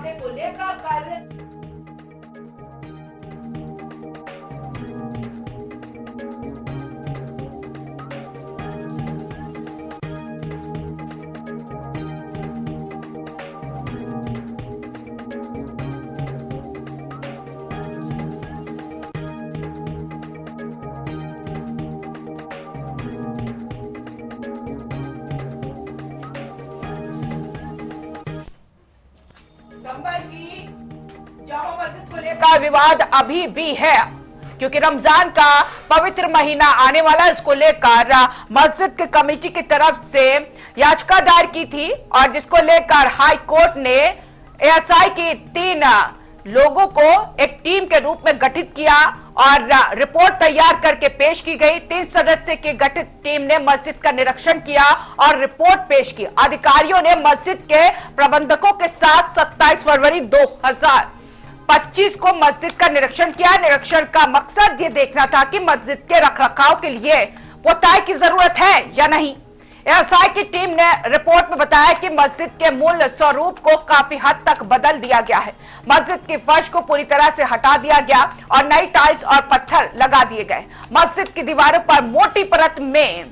मामले को लेकर कल संभल की जामा मस्जिद को लेकर विवाद अभी भी है, क्योंकि रमजान का पवित्र महीना आने वाला, इसको लेकर मस्जिद की कमेटी की तरफ से याचिका दायर की थी और जिसको लेकर हाई कोर्ट ने एएसआई की 3 लोगों को एक टीम के रूप में गठित किया और रिपोर्ट तैयार करके पेश की गई। 3 सदस्य की गठित टीम ने मस्जिद का निरीक्षण किया और रिपोर्ट पेश की। अधिकारियों ने मस्जिद के प्रबंधकों के साथ 27 फरवरी 2025 को मस्जिद का निरीक्षण किया। निरीक्षण का मकसद ये देखना था कि मस्जिद के रखरखाव के लिए पुताई की जरूरत है या नहीं। एएसआई की टीम ने रिपोर्ट में बताया कि मस्जिद के मूल स्वरूप को काफी हद तक बदल दिया गया है। मस्जिद की फर्श को पूरी तरह से हटा दिया गया और नई टाइल्स और पत्थर लगा दिए गए। मस्जिद की दीवारों पर मोटी परत में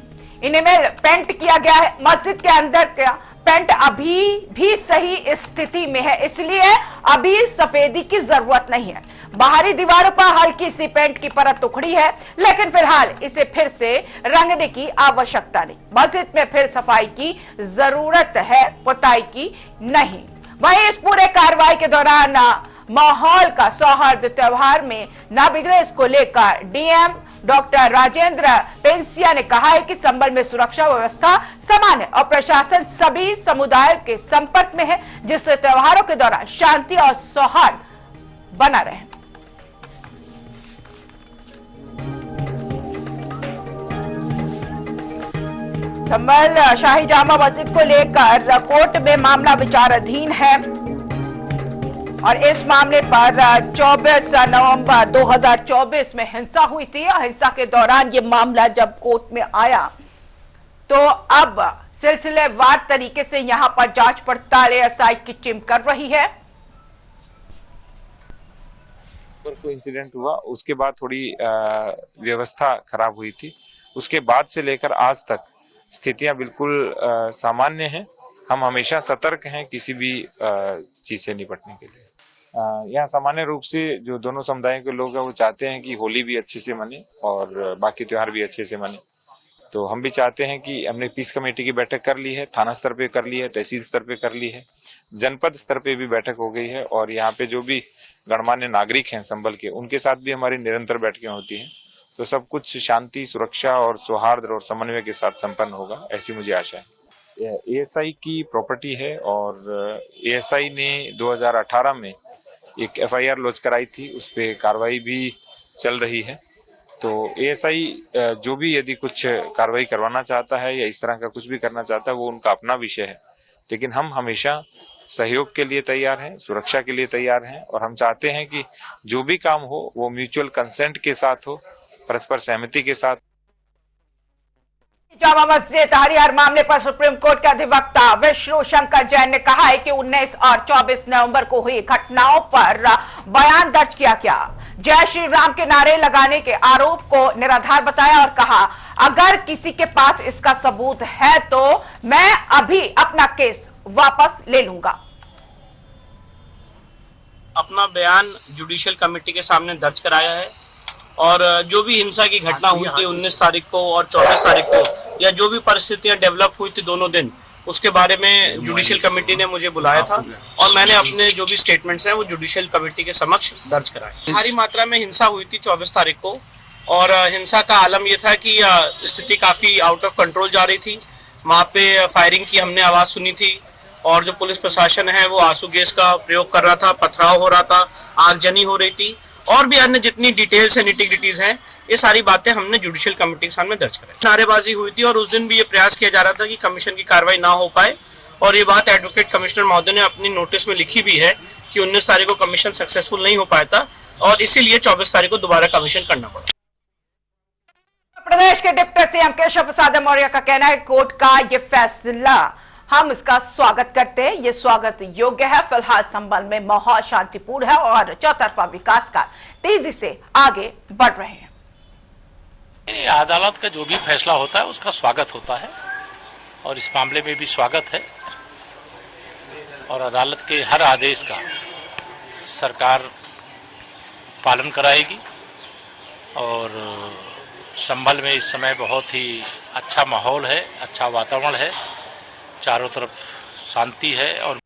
इनमें पेंट किया गया है। मस्जिद के अंदर का पेंट अभी भी सही स्थिति में है, इसलिए अभी सफेदी की जरूरत नहीं है। बाहरी दीवारों पर हल्की सी पेंट की परत उखड़ी है, लेकिन फिलहाल इसे फिर से रंगने की आवश्यकता नहीं। मस्जिद में फिर सफाई की जरूरत है, पुताई की नहीं। वहीं इस पूरे कार्रवाई के दौरान माहौल का सौहार्द त्योहार में न बिगड़े, इसको लेकर डीएम डॉक्टर राजेंद्र पेंसिया ने कहा है कि संभल में सुरक्षा व्यवस्था समान है और प्रशासन सभी समुदायों के संपर्क में है, जिससे त्योहारों के दौरान शांति और सौहार्द बना रहे। संभल शाही जामा मस्जिद को लेकर कोर्ट में मामला विचाराधीन है और इस मामले पर 24 नवंबर 2024 में हिंसा हुई थी और हिंसा के दौरान ये मामला जब कोर्ट में आया तो अब सिलसिलेवार तरीके से यहां पर जांच पड़ताल एएसआई की टीम कर रही है। कोई इंसिडेंट हुआ, उसके बाद थोड़ी व्यवस्था खराब हुई थी। उसके बाद से लेकर आज तक स्थितियां बिल्कुल सामान्य हैं। हम हमेशा सतर्क हैं किसी भी चीज से निपटने के लिए। यहाँ सामान्य रूप से जो दोनों समुदायों के लोग हैं वो चाहते हैं कि होली भी अच्छे से मने और बाकी त्योहार भी अच्छे से मने। तो हम भी चाहते हैं कि हमने पीस कमेटी की बैठक कर ली है, थाना स्तर पे कर ली है, तहसील स्तर पे कर ली है, जनपद स्तर पे भी बैठक हो गई है और यहाँ पे जो भी गणमान्य नागरिक हैं संभल के, उनके साथ भी हमारी निरंतर बैठकें होती हैं। तो सब कुछ शांति, सुरक्षा और सौहार्द और समन्वय के साथ संपन्न होगा, ऐसी मुझे आशा है। एएसआई की प्रॉपर्टी है और एएसआई ने 2018 में एक एफआईआर लॉन्च कराई थी, उस पर कार्रवाई भी चल रही है। तो एएसआई जो भी यदि कुछ कार्रवाई करवाना चाहता है या इस तरह का कुछ भी करना चाहता है वो उनका अपना विषय है, लेकिन हम हमेशा सहयोग के लिए तैयार हैं, सुरक्षा के लिए तैयार हैं और हम चाहते हैं कि जो भी काम हो वो म्यूचुअल कंसेंट के साथ हो, परस्पर सहमति के साथ। जामा मस्जिद हरिहर मामले पर सुप्रीम कोर्ट के अधिवक्ता विष्णु शंकर जैन ने कहा है कि 19 और 24 नवंबर को हुई घटनाओं पर बयान दर्ज किया गया। जय श्री राम के नारे लगाने के आरोप को निराधार बताया और कहा अगर किसी के पास इसका सबूत है तो मैं अभी अपना केस वापस ले लूंगा। अपना बयान जुडिशियल कमेटी के सामने दर्ज कराया है और जो भी हिंसा की घटना हुई थी 19 तारीख को और 24 तारीख को, या जो भी परिस्थितियां डेवलप हुई थी दोनों दिन, उसके बारे में जुडिशियल कमेटी ने मुझे बुलाया था और मैंने अपने जो भी स्टेटमेंट्स हैं वो जुडिशियल कमेटी के समक्ष दर्ज कराए। भारी मात्रा में हिंसा हुई थी 24 तारीख को और हिंसा का आलम यह था कि स्थिति काफी आउट ऑफ कंट्रोल जा रही थी। वहाँ पे फायरिंग की हमने आवाज सुनी थी और जो पुलिस प्रशासन है वो आंसू गैस का प्रयोग कर रहा था, पथराव हो रहा था, आगजनी हो रही थी और भी अन्य जितनी डिटेल्स एंड निटिग्रिटीज हैं, ये सारी बातें हमने जुडिशियल कमेटी के सामने दर्ज कराई। नारेबाजी हुई थी और उस दिन भी ये प्रयास किया जा रहा था कि कमीशन की कार्रवाई ना हो पाए और ये बात एडवोकेट कमिश्नर महोदय ने अपनी नोटिस में लिखी भी है कि 19 तारीख को कमीशन सक्सेसफुल नहीं हो पाया था और इसीलिए 24 तारीख को दोबारा कमीशन करना पड़ा। प्रदेश के डिप्टी सीएम केशव प्रसाद मौर्य का कहना है कोर्ट का ये फैसला हम इसका स्वागत करते हैं। ये स्वागत योग्य है। फिलहाल संभल में माहौल शांतिपूर्ण है और चौतरफा विकास कार्य तेजी से आगे बढ़ रहे हैं। अदालत का जो भी फैसला होता है उसका स्वागत होता है और इस मामले में भी स्वागत है और अदालत के हर आदेश का सरकार पालन कराएगी और संभल में इस समय बहुत ही अच्छा माहौल है, अच्छा वातावरण है, चारों तरफ शांति है। और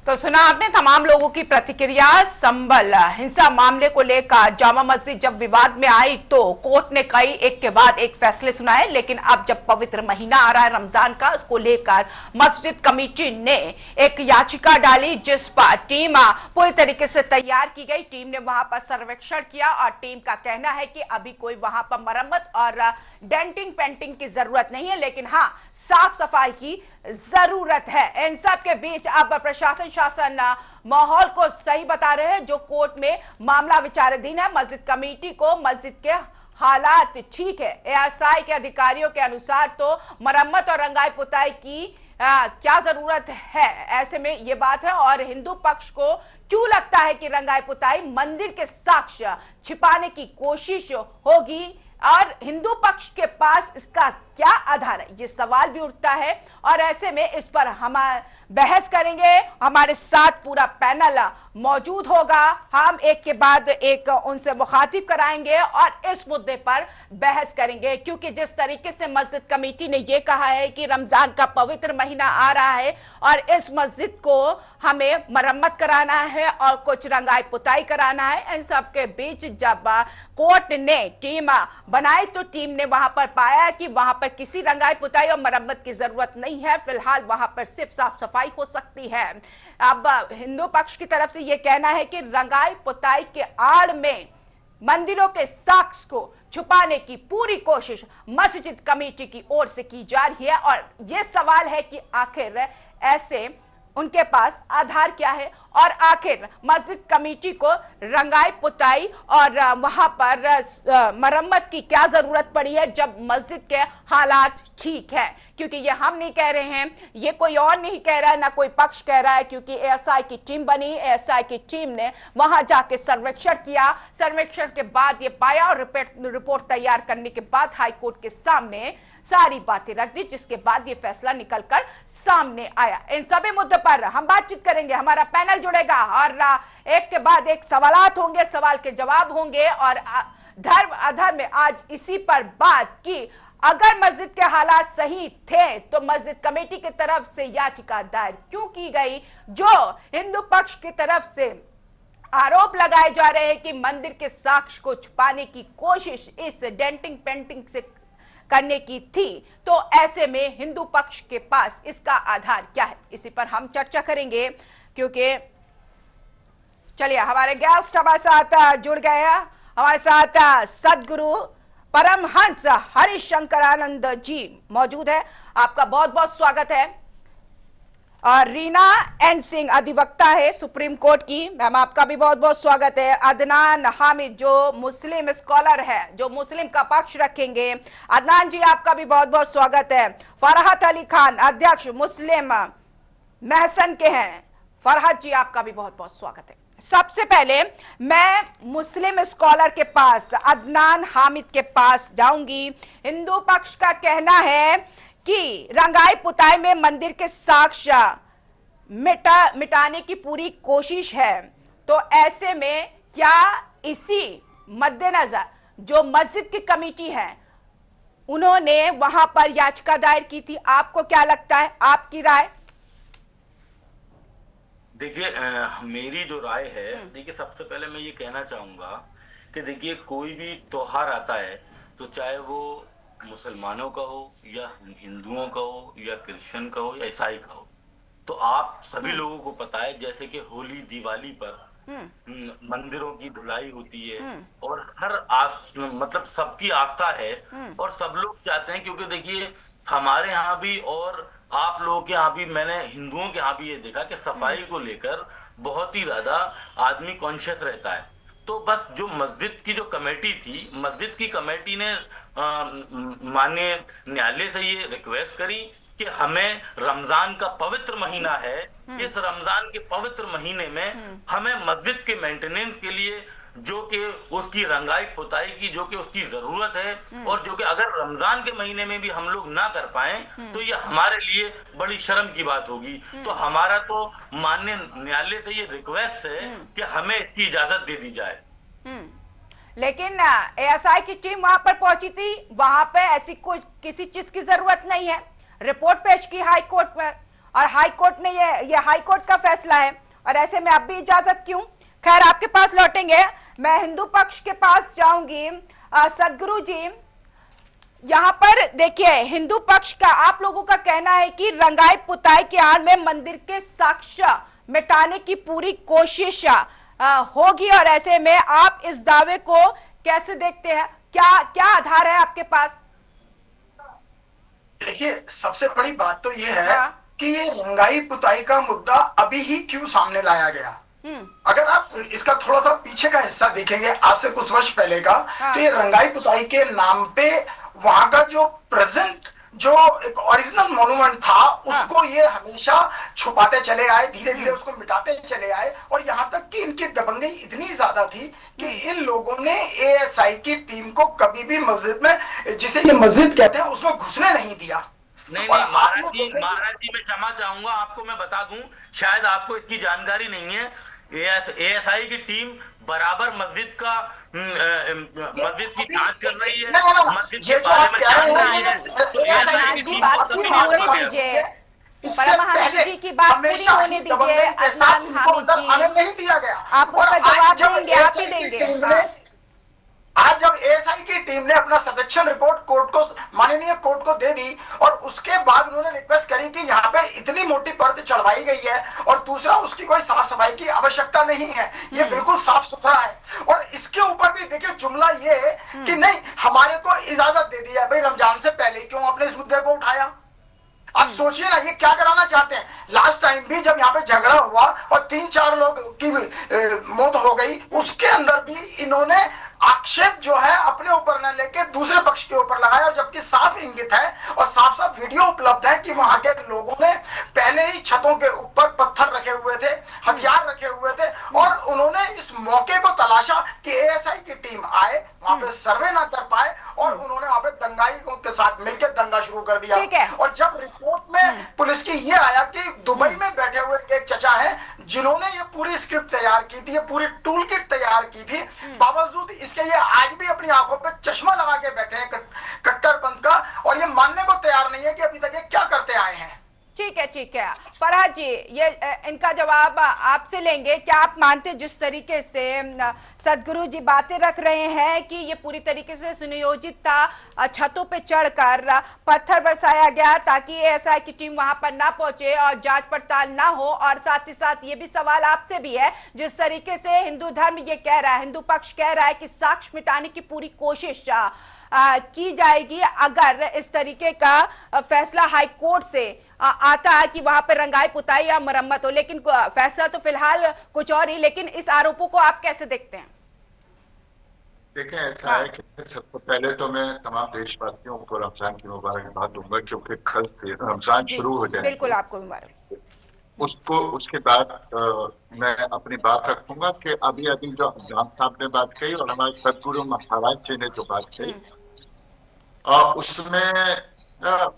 तो सुना आपने तमाम लोगों की प्रतिक्रिया। संभल हिंसा मामले को लेकर जामा मस्जिद जब विवाद में आई तो कोर्ट ने कई एक के बाद एक फैसले सुनाए, लेकिन अब जब पवित्र महीना आ रहा है रमजान का, उसको लेकर मस्जिद कमेटी ने एक याचिका डाली जिस पर टीम पूरी तरीके से तैयार की गई। टीम ने वहां पर सर्वेक्षण किया और टीम का कहना है कि अभी कोई वहां पर मरम्मत और डेंटिंग पेंटिंग की जरूरत नहीं है, लेकिन हाँ साफ सफाई की जरूरत है। इन सब के बीच अब प्रशासन शासन माहौल को सही बता रहे हैं। जो कोर्ट में मामला विचाराधीन है, मस्जिद कमेटी को मस्जिद के हालात ठीक है। एएसआई के अधिकारियों के अनुसार तो मरम्मत और रंगाई पुताई की क्या जरूरत है, ऐसे में ये बात है। और हिंदू पक्ष को क्यों लगता है कि रंगाई पुताई मंदिर के साक्ष्य छिपाने की कोशिश होगी और हिंदू पक्ष के पास इसका क्या आधार है, ये सवाल भी उठता है। और ऐसे में इस पर हम बहस करेंगे। हमारे साथ पूरा पैनल मौजूद होगा। हम एक के बाद एक उनसे मुखातिब कराएंगे और इस मुद्दे पर बहस करेंगे, क्योंकि जिस तरीके से मस्जिद कमेटी ने यह कहा है कि रमजान का पवित्र महीना आ रहा है और इस मस्जिद को हमें मरम्मत कराना है और कुछ रंगाई पुताई कराना है, इन सब के बीच जब कोर्ट ने टीम बनाई तो टीम ने वहां पर पाया कि वहां पर किसी रंगाई पुताई और मरम्मत की जरूरत नहीं है। फिलहाल वहां पर सिर्फ साफ सफाई हो सकती है। अब हिंदू पक्ष की तरफ से यह कहना है कि रंगाई पुताई के आड़ में मंदिरों के साक्ष्य को छुपाने की पूरी कोशिश मस्जिद कमेटी की ओर से की जा रही है। और यह सवाल है कि आखिर ऐसे उनके पास आधार क्या है और आखिर मस्जिद कमेटी को रंगाई पुताई और वहां पर मरम्मत की क्या जरूरत पड़ी है जब मस्जिद के हालात ठीक है। क्योंकि ये हम नहीं कह रहे हैं, ये कोई और नहीं कह रहा है, ना कोई पक्ष कह रहा है, क्योंकि एएसआई की टीम बनी। एएसआई की टीम ने वहां जाके सर्वेक्षण किया। सर्वेक्षण के बाद ये पाया और रिपोर्ट तैयार करने के बाद हाईकोर्ट के सामने सारी बातें रख दी, जिसके बाद ये फैसला निकलकर सामने आया। इन सभी मुद्दों पर हम बातचीत करेंगे। हमारा पैनल जुड़ेगा और एक के बाद एक सवालात होंगे, सवाल के जवाब होंगे और धर्म अधर्म में आज इसी पर बात की। अगर मस्जिद के हालात सही थे तो मस्जिद कमेटी की तरफ से याचिका दायर क्यों की गई? जो हिंदू पक्ष की तरफ से आरोप लगाए जा रहे हैं कि मंदिर के साक्ष्य को छुपाने की कोशिश इस डेंटिंग पेंटिंग से करने की थी, तो ऐसे में हिंदू पक्ष के पास इसका आधार क्या है, इसी पर हम चर्चा करेंगे। क्योंकि चलिए हमारे गेस्ट हमारे साथ जुड़ गए हैं। हमारे साथ सदगुरु परमहंस हरिशंकरानंद जी मौजूद है। आपका बहुत बहुत स्वागत है। और रीना एन सिंह अधिवक्ता है सुप्रीम कोर्ट की, मैम आपका भी बहुत बहुत स्वागत है। अदनान हामिद जो मुस्लिम स्कॉलर है, जो मुस्लिम का पक्ष रखेंगे, अदनान जी आपका भी बहुत बहुत स्वागत है। फरहत अली खान अध्यक्ष मुस्लिम महसन के हैं, फरहत जी आपका भी बहुत बहुत स्वागत है। सबसे पहले मैं मुस्लिम स्कॉलर के पास अदनान हामिद के पास जाऊंगी। हिंदू पक्ष का कहना है कि रंगाई पुताई में मंदिर के साक्ष्य मिटाने की पूरी कोशिश है, तो ऐसे में क्या इसी मद्देनजर जो मस्जिद की कमेटी है उन्होंने वहां पर याचिका दायर की थी? आपको क्या लगता है, आपकी राय? देखिए मेरी जो राय है, देखिए सबसे पहले मैं ये कहना चाहूंगा कि देखिए कोई भी त्योहार आता है तो चाहे वो मुसलमानों का हो या हिंदुओं का हो या क्रिश्चियन का हो या ईसाई का हो, तो आप सभी लोगों को पता है जैसे कि होली दिवाली पर मंदिरों की धुलाई होती है और हर मतलब सबकी आस्था है और सब लोग चाहते हैं, क्योंकि देखिए हमारे यहाँ भी और आप लोगों के यहाँ भी, मैंने हिंदुओं के यहाँ भी ये देखा कि सफाई को लेकर बहुत ही ज्यादा आदमी कॉन्शियस रहता है। तो बस जो मस्जिद की जो कमेटी थी, मस्जिद की कमेटी ने माननीय न्यायालय से ये रिक्वेस्ट करी कि हमें रमजान का पवित्र महीना है, इस रमजान के पवित्र महीने में हमें मस्जिद के मेंटेनेंस के लिए जो कि उसकी रंगाई पुताई की जो कि उसकी जरूरत है, और जो कि अगर रमजान के महीने में भी हम लोग ना कर पाए तो ये हमारे लिए बड़ी शर्म की बात होगी। तो हमारा तो माननीय न्यायालय से ये रिक्वेस्ट है कि हमें इसकी इजाजत दे दी जाए। लेकिन एएसआई की टीम वहां पर पहुंची थी, वहां पे ऐसी कोई किसी चीज की जरूरत नहीं है। रिपोर्ट पेश की हाई कोर्ट पर और हाई कोर्ट ने ये हाई कोर्ट का फैसला है, और ऐसे में अब भी इजाजत क्यों? खैर, आपके पास लौटेंगे, मैं हिंदू पक्ष के पास जाऊंगी। सदगुरु जी, यहाँ पर देखिए, हिंदू पक्ष का आप लोगों का कहना है कि रंगाई पुताई के आड़ में मंदिर के साक्ष्य मिटाने की पूरी कोशिश होगी, और ऐसे में आप इस दावे को कैसे देखते हैं? क्या क्या आधार है आपके पास? देखिए, सबसे बड़ी बात तो ये है कि ये रंगाई पुताई का मुद्दा अभी ही क्यों सामने लाया गया। अगर आप इसका थोड़ा सा पीछे का हिस्सा देखेंगे, आज से कुछ वर्ष पहले का, तो ये रंगाई पुताई के नाम पे वहां का जो प्रेजेंट जो एक ओरिजिनल मॉन्यूमेंट था उसको ये हमेशा छुपाते चले आए, धीरे धीरे उसको मिटाते चले आए, और यहाँ तक कि इनकी दबंगई इतनी ज्यादा थी कि इन लोगों ने एएसआई की टीम को कभी भी मस्जिद में, जिसे ये मस्जिद कहते हैं, उसमें घुसने नहीं दिया। नहीं महाराज जी मैं क्षमा चाहूंगा, आपको मैं बता दूं, शायद आपको इसकी जानकारी नहीं है, एएसआई की टीम बराबर मस्जिद की जांच कर रही है, मस्जिद के बारे में जान रही है। परमहंस जी की बात पूरी होने दीजिए। अदनान हामिद जी, नहीं दिया गया, आप उसका जवाब देंगे, आप ही देंगे। आज जब एएसआई की टीम ने अपना सर्वेक्षण रिपोर्ट कोर्ट को, माननीय कोर्ट को दे दी, और उसके बाद उन्होंने रिक्वेस्ट करी कि यहाँ पे इतनी मोटी परत चढ़वाई गई है, और दूसरा उसकी कोई साफ सफाई की आवश्यकता नहीं है, ये बिल्कुल साफ सुथरा है, और इसके ऊपर भी देखिए जुमला ये है कि नहीं, हमारे को इजाजत दे दी है। भाई, रमजान से पहले क्यों आपने इस मुद्दे को उठाया? आप सोचिए ना, ये क्या कराना चाहते हैं। लास्ट टाइम भी जब यहाँ पे झगड़ा हुआ और 3-4 लोग की मौत हो गई, उसके अंदर भी इन्होंने आक्षेप जो है अपने ऊपर न लेके दूसरे पक्ष के ऊपर लगाया, और जबकि साफ इंगित है और साफ साफ वीडियो उपलब्ध है कि वहां के लोगों ने पहले ही छतों के ऊपर पत्थर रखे हुए थे, हथियार रखे हुए थे, और उन्होंने इस मौके को तलाशा कि एएसआई की टीम आए, वहां पे सर्वे ना कर पाए, और उन्होंने वहां पे दंगाइयों के साथ मिलकर दंगा शुरू कर दिया। और जब रिपोर्ट में पुलिस की ये आया कि दुबई में बैठे हुए एक चचा है जिन्होंने ये पूरी स्क्रिप्ट तैयार की थी, ये पूरी टूल किट तैयार की थी, बावजूद इसके ये आज भी अपनी आंखों पे चश्मा लगा के बैठे हैं कट्टरपंथ का, और ये मानने को तैयार नहीं है कि अभी तक ये क्या करते आए हैं। ठीक है। फरहाद जी, ये इनका जवाब आपसे लेंगे। क्या आप मानते जिस तरीके से सदगुरु जी बातें रख रहे हैं कि ये पूरी तरीके से सुनियोजित था, छतों पे चढ़कर पत्थर बरसाया गया ताकि एएसआई की टीम वहां पर ना पहुंचे और जांच पड़ताल ना हो? और साथ ही साथ ये भी सवाल आपसे भी है, जिस तरीके से हिंदू धर्म ये कह रहा है, हिंदू पक्ष कह रहा है कि साक्ष्य मिटाने की पूरी कोशिश की जाएगी अगर इस तरीके का फैसला हाई कोर्ट से आता है कि वहां पर रंगाई पुताई या मरम्मत हो, लेकिन फैसला तो फिलहाल कुछ और ही। लेकिन इस आरोपों को आप कैसे देखते हैं? देखें, ऐसा है कि सबसे पहले तो मैं तमाम देशवासियों को रमजान की मुबारकबाद दूंगा, क्योंकि कल से रमजान शुरू हो जाएगा। बिल्कुल, आपको मुबारक। उसके बाद मैं अपनी बात रखूंगा कि अभी जो जान साहब ने बात कही और हमारे सदगुरु महाराज जी ने जो बात कही, उसमें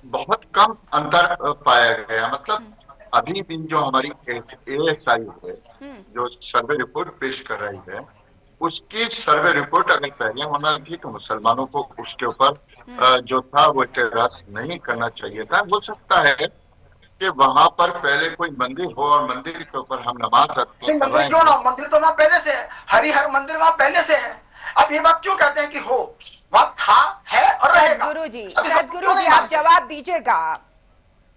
बहुत कम अंतर पाया गया। मतलब अभी भी जो हमारी एएसआई है, जो सर्वे रिपोर्ट पेश कर रही है, उसकी सर्वे रिपोर्ट अगर पहले होना थी तो मुसलमानों को उसके ऊपर जो था वो एतराज नहीं करना चाहिए था। हो सकता है कि वहां पर पहले कोई मंदिर हो और मंदिर के ऊपर हम नमाज क्यों ना, मंदिर तो वहां पहले से है, हरिहर मंदिर वहां पहले से है। अब ये बात क्यों कहते हैं कि हो, वहां था, है और रहेगा। सदगुरु जी आप जवाब दीजिएगा।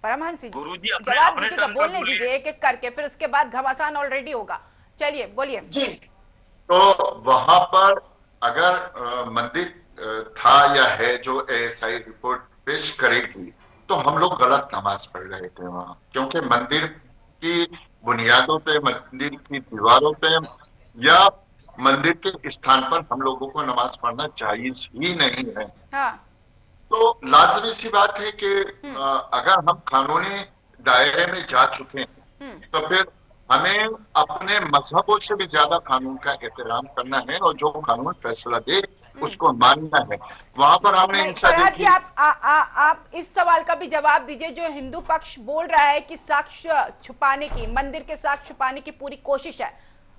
परमहंस जी जवाब दीजिएगा, बोलने दीजिए एक एक करके, फिर उसके बाद घमासान ऑलरेडी होगा। चलिए बोलिए जी। तो वहां पर अगर मंदिर था या है जो एएसआई रिपोर्ट पेश करेगी, तो हम लोग गलत नमाज पढ़ रहे थे वहां, क्योंकि मंदिर की बुनियादों पे, मंदिर की दीवारों पे या मंदिर के स्थान पर हम लोगों को नमाज पढ़ना जायज ही नहीं है। तो लाजमी सी बात है कि अगर हम कानूनी दायरे में जा चुके हैं तो फिर हमें अपने मजहबों से भी ज्यादा कानून का एहतराम करना है और जो कानून फैसला दे उसको मानना है। वहां पर हमने हिंसा फरहाद जी, देखी। आप इस सवाल का भी जवाब दीजिए। जो हिंदू पक्ष बोल रहा है कि साक्ष्य छुपाने की, मंदिर के साक्ष्य छुपाने की पूरी कोशिश है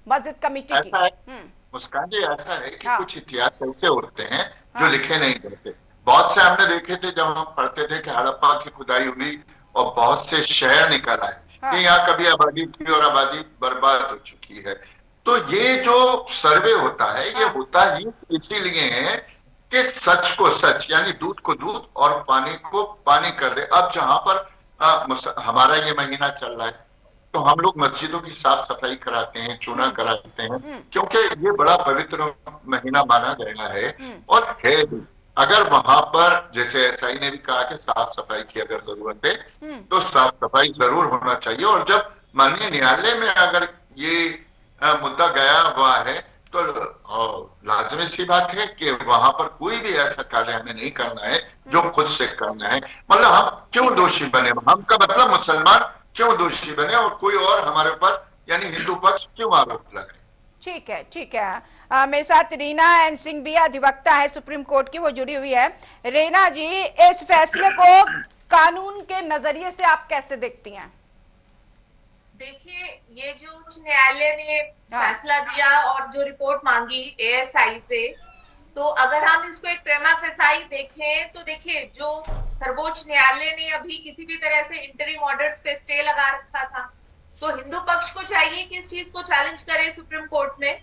मस्जिद कमेटी की। ऐसा है मुस्कान जी, ऐसा है कि हाँ। कुछ इतिहास ऐसे होते हैं जो लिखे नहीं जाते। बहुत से हमने देखे थे जब हम पढ़ते थे कि हड़प्पा की खुदाई हुई और बहुत से शहर निकल आए कि यहाँ कभी आबादी थी और आबादी बर्बाद हो चुकी है। तो ये जो सर्वे होता है ये होता ही इसीलिए है कि सच को सच यानी दूध को दूध और पानी को पानी कर दे। अब जहां पर हमारा ये महीना चल रहा है तो हम लोग मस्जिदों की साफ सफाई कराते हैं, चूना कराते हैं, क्योंकि ये बड़ा पवित्र महीना माना गया है और है भी। अगर वहां पर जैसे एसआई ने भी कहा कि साफ सफाई की अगर जरूरत है तो साफ सफाई जरूर होना चाहिए। और जब माननीय न्यायालय में अगर ये मुद्दा गया हुआ है तो लाजमी सी बात है कि वहां पर कोई भी ऐसा कार्य हमें नहीं करना है जो खुद से करना है। मतलब हम क्यों दोषी बने, हम का मतलब मुसलमान क्यों दोषी बने और कोई और हमारे ऊपर यानी हिंदू पक्ष क्यों आरोप लगाए। ठीक है, ठीक है। मेरे साथ रीना एन सिंह भी अधिवक्ता है सुप्रीम कोर्ट की, वो जुड़ी हुई है। रीना जी, इस फैसले को कानून के नजरिए से आप कैसे देखती हैं? देखिए, ये जो उच्च न्यायालय ने फैसला दिया और जो रिपोर्ट मांगी एएसआई से, तो अगर हम इसको एक प्रेमा फेसाई देखें तो देखिए जो सर्वोच्च न्यायालय ने अभी किसी भी तरह से इंटरिम ऑर्डर्स पे स्टे लगा रखा था, तो हिंदू पक्ष को चाहिए कि इस चीज को चैलेंज करे सुप्रीम कोर्ट में।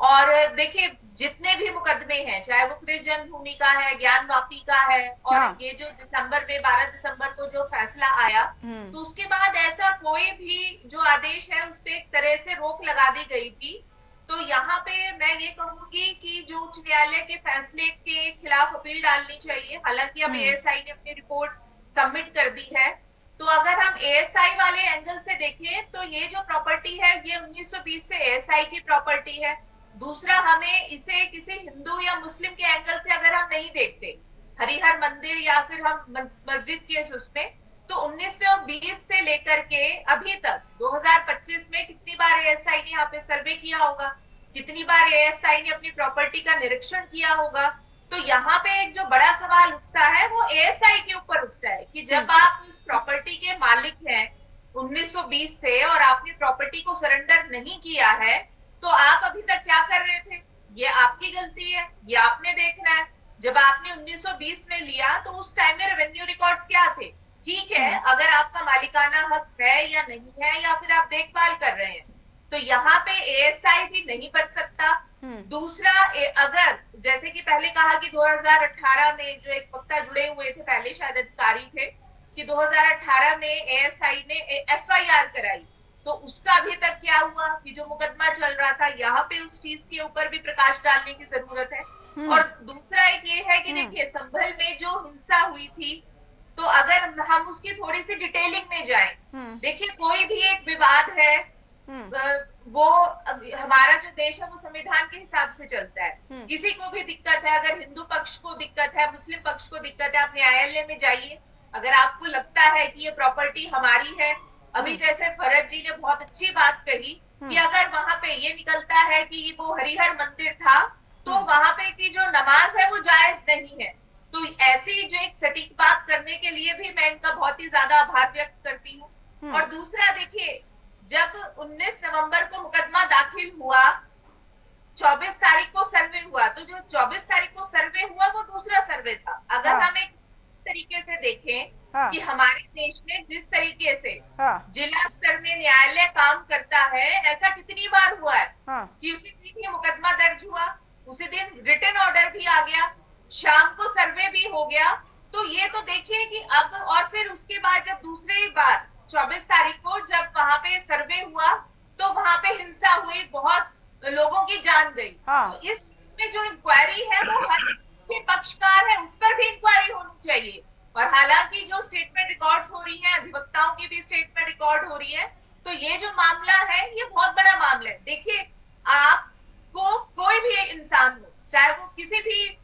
और देखिए जितने भी मुकदमे हैं, चाहे वो कृष्ण जन्मभूमि का है, ज्ञानवापी का है, और ये जो दिसंबर में 12 दिसंबर को जो फैसला आया, तो उसके बाद ऐसा कोई भी जो आदेश है उस पर एक तरह से रोक लगा दी गई थी। तो यहाँ पे मैं ये कहूंगी कि जो उच्च न्यायालय के फैसले के खिलाफ अपील डालनी चाहिए। हालांकि अब एएसआई ने अपनी रिपोर्ट सबमिट कर दी है, तो अगर हम एएसआई वाले एंगल से देखें तो ये जो प्रॉपर्टी है ये 1920 से एएसआई की प्रॉपर्टी है। दूसरा, हमें इसे किसी हिंदू या मुस्लिम के एंगल से अगर हम नहीं देखते, हरिहर मंदिर या फिर हम मस्जिद के उसमें, तो 1920 से लेकर के अभी तक 2025 में कितनी बार एएसआई ने यहाँ पे सर्वे किया होगा, कितनी बार एएसआई ने अपनी प्रॉपर्टी का निरीक्षण किया होगा। तो यहाँ पे एक जो बड़ा सवाल उठता है वो एएसआई के ऊपर उठता है कि जब आप उस प्रॉपर्टी के मालिक हैं 1920 से और आपने प्रॉपर्टी को सरेंडर नहीं किया है, तो आप अभी तक क्या कर रहे थे, ये आपकी गलती है, ये आपने देखना है। जब आपने 1920 में लिया तो उस टाइम में रेवेन्यू रिकॉर्ड्स क्या थे? ठीक है, अगर आपका मालिकाना हक है या नहीं है, या फिर आप देखभाल कर रहे हैं, तो यहाँ पे एएसआई भी नहीं बच सकता। दूसरा, अगर जैसे कि पहले कहा कि 2018 में जो एक वक्ता जुड़े हुए थे, पहले शायद अधिकारी थे, कि 2018 में एएसआई ने एफआईआर कराई, तो उसका अभी तक क्या हुआ कि जो मुकदमा चल रहा था, यहाँ पे उस चीज के ऊपर भी प्रकाश डालने की जरूरत है। और दूसरा एक ये है कि देखिए संभल में जो हिंसा हुई थी, तो अगर हम उसकी थोड़ी सी डिटेलिंग में जाएं, देखिए कोई भी एक विवाद है, वो हमारा जो देश है वो संविधान के हिसाब से चलता है। किसी को भी दिक्कत है, अगर हिंदू पक्ष को दिक्कत है, मुस्लिम पक्ष को दिक्कत है, आप न्यायालय में जाइए। अगर आपको लगता है कि ये प्रॉपर्टी हमारी है, अभी जैसे फरहद जी ने बहुत अच्छी बात कही कि अगर वहां पे ये निकलता है कि वो हरिहर मंदिर था, तो वहां पे की जो नमाज है वो जायज नहीं है। तो ऐसी जो एक सटीक बात करने के लिए भी मैं इनका बहुत ही ज्यादा आभार व्यक्त करती हूँ। और दूसरा, देखिए जब 19 नवंबर को मुकदमा दाखिल हुआ, 24 तारीख को सर्वे हुआ, तो जो 24 तारीख को सर्वे हुआ वो दूसरा सर्वे था। अगर हम एक तरीके से देखें कि हमारे देश में जिस तरीके से जिला स्तर में न्यायालय काम करता है, ऐसा कितनी बार हुआ है कि उसी दिन ये मुकदमा दर्ज हुआ, उसी दिन रिटन ऑर्डर भी आ गया, शाम को सर्वे भी हो गया। तो ये तो देखिए कि अब, और फिर उसके बाद जब दूसरी बार 24 तारीख को जब वहां पे सर्वे हुआ, तो वहां पे हिंसा हुई, बहुत लोगों की जान गई। तो इस में जो इंक्वायरी है वो हर पक्षकार है, उस पर भी इंक्वायरी होनी चाहिए। और हालांकि जो स्टेटमेंट रिकॉर्ड्स हो रही हैं, अधिवक्ताओं की भी स्टेटमेंट रिकॉर्ड हो रही है, तो ये जो मामला है ये बहुत बड़ा मामला है। देखिए, आपको कोई भी इंसान हो, चाहे वो किसी भी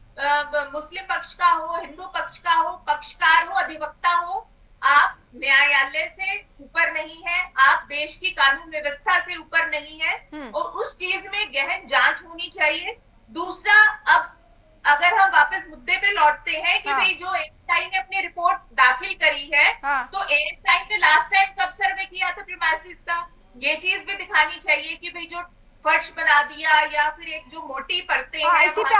मुस्लिम मुस्लिम पक्ष का हो, हिंदू पक्ष का हो, पक्षकार हो, अधिवक्ता हो, आप न्यायालय से ऊपर नहीं है, आप देश की कानून व्यवस्था से ऊपर नहीं है, और उस चीज में गहन जांच होनी चाहिए। दूसरा, अब अगर हम वापस मुद्दे पे लौटते हैं कि भाई जो एएसआई ने अपनी रिपोर्ट दाखिल करी है, तो एएसआई ने लास्ट टाइम कब सर्वे किया था प्रीमाइसिस का, ये चीज भी दिखानी चाहिए कि भाई जो फर्श बना दिया या फिर एक जो मोटी परतें हैं, इसी पे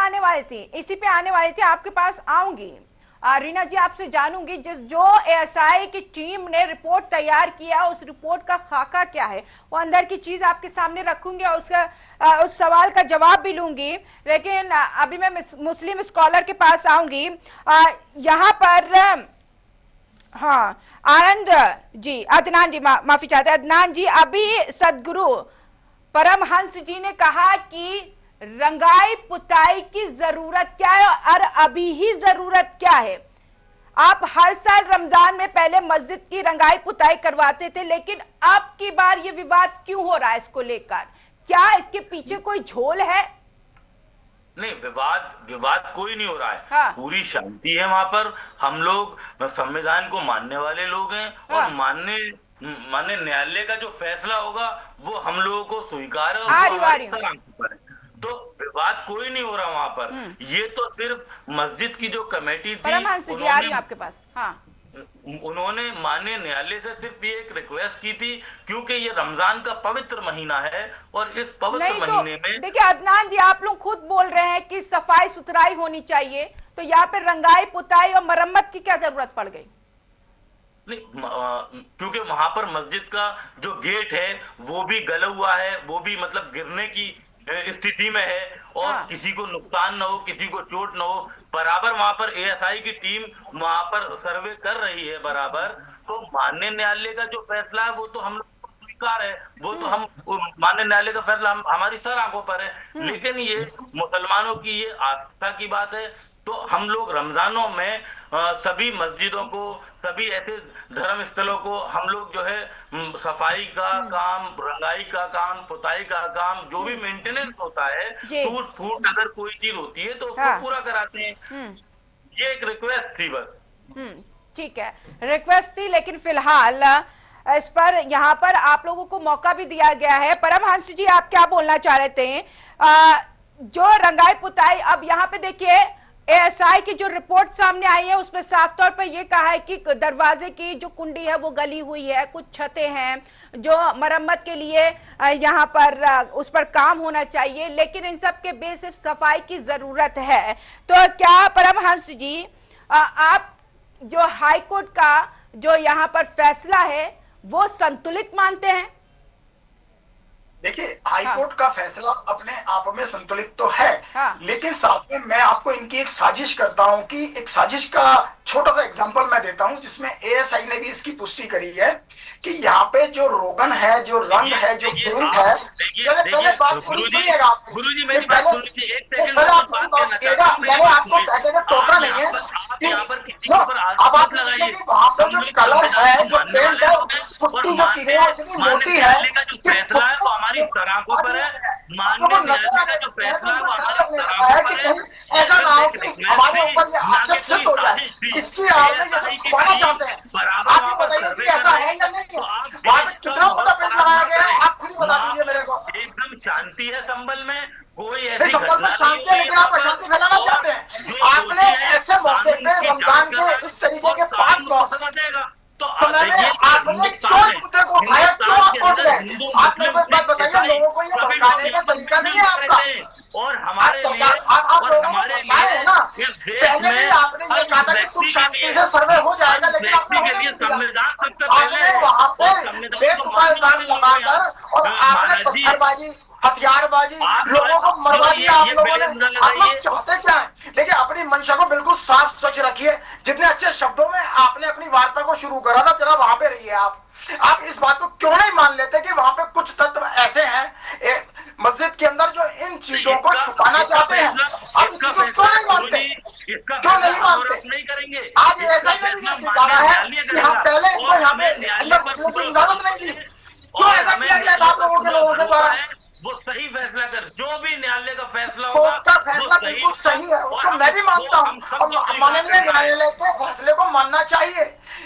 आने वाले थे, आपके पास आऊंगी। रीना जी, आपसे जानूंगी जो एएसआई की टीम ने रिपोर्ट तैयार किया, उस रिपोर्ट का खाका क्या है, वो अंदर की चीज आपके सामने रखूंगी और उस सवाल का जवाब भी लूंगी। लेकिन अभी मैं मुस्लिम स्कॉलर के पास आऊंगी। यहाँ पर हाँ, आनंद जी, अदनान जी, माफी चाहते हैं अदनान जी, अभी सदगुरु परमहंस जी ने कहा कि रंगाई पुताई की जरूरत क्या है और अभी ही जरूरत क्या है। आप हर साल रमजान में पहले मस्जिद की रंगाई पुताई करवाते थे, लेकिन अब की बार ये विवाद क्यों हो रहा है इसको लेकर? क्या इसके पीछे कोई झोल है? नहीं, विवाद कोई नहीं हो रहा है। हाँ। पूरी शांति है वहां पर। हम लोग संविधान को मानने वाले लोग हैं। हाँ। और माननीय न्यायालय का जो फैसला होगा वो हम लोगों को स्वीकार है। तो विवाद कोई नहीं हो रहा वहां पर। ये तो सिर्फ मस्जिद की जो कमेटी थी, परमहंस जी आ रही है आपके पास। हाँ, उन्होंने माननीय न्यायालय से सिर्फ ये एक रिक्वेस्ट की थी, क्योंकि ये रमजान का पवित्र महीना है और इस पवित्र महीने में देखिए अदनान जी, आप लोग खुद बोल रहे हैं कि सफाई सुथराई होनी चाहिए, तो यहाँ पे रंगाई पुताई और मरम्मत की क्या जरूरत पड़ गई? नहीं, क्योंकि वहां पर मस्जिद का जो गेट है वो भी गला हुआ है, वो भी मतलब गिरने की स्थिति में है, और हाँ। किसी को नुकसान न हो, किसी को चोट न हो। बराबर वहां पर एएसआई की टीम वहां पर सर्वे कर रही है बराबर। तो माननीय न्यायालय का जो फैसला है वो तो हम लोग को स्वीकार है, वो तो हम माननीय न्यायालय का फैसला हमारी सर आंखों पर है। लेकिन ये मुसलमानों की ये आस्था की बात है, तो हम लोग रमजानों में सभी मस्जिदों को, सभी ऐसे धर्म स्थलों को हम लोग जो है सफाई का काम, रंगाई का काम, पुताई का काम, जो भी मेंटेनेंस होता है, टूट फूट अगर कोई चीज होती है तो उसको पूरा कराते हैं। ये एक रिक्वेस्ट थी बस। ठीक है, रिक्वेस्ट थी, लेकिन फिलहाल इस पर यहाँ पर आप लोगों को मौका भी दिया गया है। परमहंस जी, आप क्या बोलना चाह रहे थे? जो रंगाई पुताई, अब यहाँ पे देखिए एएसआई की जो रिपोर्ट सामने आई है उसमें साफ तौर पर यह कहा है कि दरवाजे की जो कुंडी है वो गली हुई है, कुछ छतें हैं जो मरम्मत के लिए यहाँ पर उस पर काम होना चाहिए, लेकिन इन सब के बेस सिर्फ सफाई की जरूरत है। तो क्या परमहंस जी, आप जो हाई कोर्ट का जो यहाँ पर फैसला है वो संतुलित मानते हैं? देखिए, हाईकोर्ट का फैसला अपने आप में संतुलित तो है, लेकिन साथ में मैं आपको इनकी एक साजिश करता हूं कि एक साजिश का छोटा सा एग्जांपल मैं देता हूं, जिसमें एएसआई ने भी इसकी पुष्टि करी है कि यहाँ पे जो रोगन है, जो रंग है, जो पेंट है, पहले बात सुनिएगा आप, गुरुजी मेरी बात सुनिए, एक सेकंड मैंने आपको कहते हुए टोका नहीं है कि अब आप लगाइए कि वहाँ पे जो कलर है, जो पेंट है, पुट्टी जो की गई है इतनी मोटी है कि हमारी सराखों पर है। माननीय न्यायालय का जो फैसला है वो हमारी सराखों पर है। ऐसा ना हो कि हमारे ऊपर ये आक्षेप सिद्ध हो जाए, इसकी आड़ में ये सब छुपाना चाहते हैं। आप ही बताइए कि ऐसा है या नहीं? वहाँ पे कितना मोटा पेंट लगाया गया है, आप खुद ही बता दीजिए मेरे को। एकदम शांति है संभल में, कोई ऐसी संभल में शांति है, लेकिन आप अशांति फैलाना चाहते हैं। आपने ऐसे मौके पे रमजान के इस तरीके के पाक समय में आपने क्यों इस मुद्दे को उठाया, क्यों आप पहुंच गए? आपने कोई बात बताइए, लोगों को ये भड़काने का तरीका नहीं है आपका। और हमारे लिए आप लोगों को भड़का रहे हैं ना। पहले भी आपने ये कहा था कि सुख शांति से सर्वे हो जाएगा, लेकिन आपने वहां पे बेतुका इल्जाम लगाकर और आपने पत्थरबाजी, हथियारबाजी, लोगों को मरवा दिया आप लोगों ने। आप लोग चाहते क्या है? देखिए, अपनी मंशा को बिल्कुल साफ स्वच्छ रखिए। जितने अच्छे शब्दों में आपने अपनी वार्ता को शुरू करा था, जरा वहां पे रहिए आप इस बात को क्यों नहीं मान लेते कि वहां पे कुछ तत्व ऐसे हैं मस्जिद के अंदर जो इन चीजों को छुपाना चाहते हैं? आप इस चीज को क्यों नहीं मानते? क्यों नहीं मानते? आज ऐसा ही नहीं ये सिखाना है कि हम पहले इनको यहाँ पे अंदर घुसने की इजाजत नहीं दी। क्यों ऐसा किया गया था आप लोगों के द्वारा? वो सही फैसला कर, जो भी भी न्यायालय का फैसला होगा, कोर्ट का फैसला बिल्कुल सही है, उसको मैं भी मानता हूँ, और माननीय न्यायालय के फैसले को मानना चाहिए।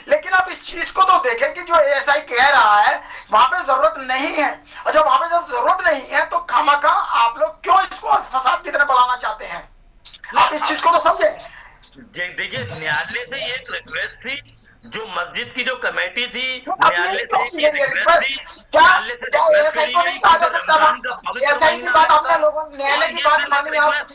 लेकिन आप इस चीज को तो देखें कि जो एएसआई कह रहा है वहां पे जरूरत नहीं है, और जब वहां पे जब जरूरत नहीं है तो खामखा आप लोग क्यों इसको फसाद की तरह बढ़ाना चाहते हैं? आप इस चीज को तो समझे। देखिए, न्यायालय से ये एक रिक्वेस्ट थी, जो मस्जिद की जो कमेटी थी, अब न्यायालय क्यों से की है ये रिक्वेस्ट? क्या एएसआई को नहीं कहा जा सकता था? एएसआई की बात आपने लोगों न्यायालय की बात मानी आप,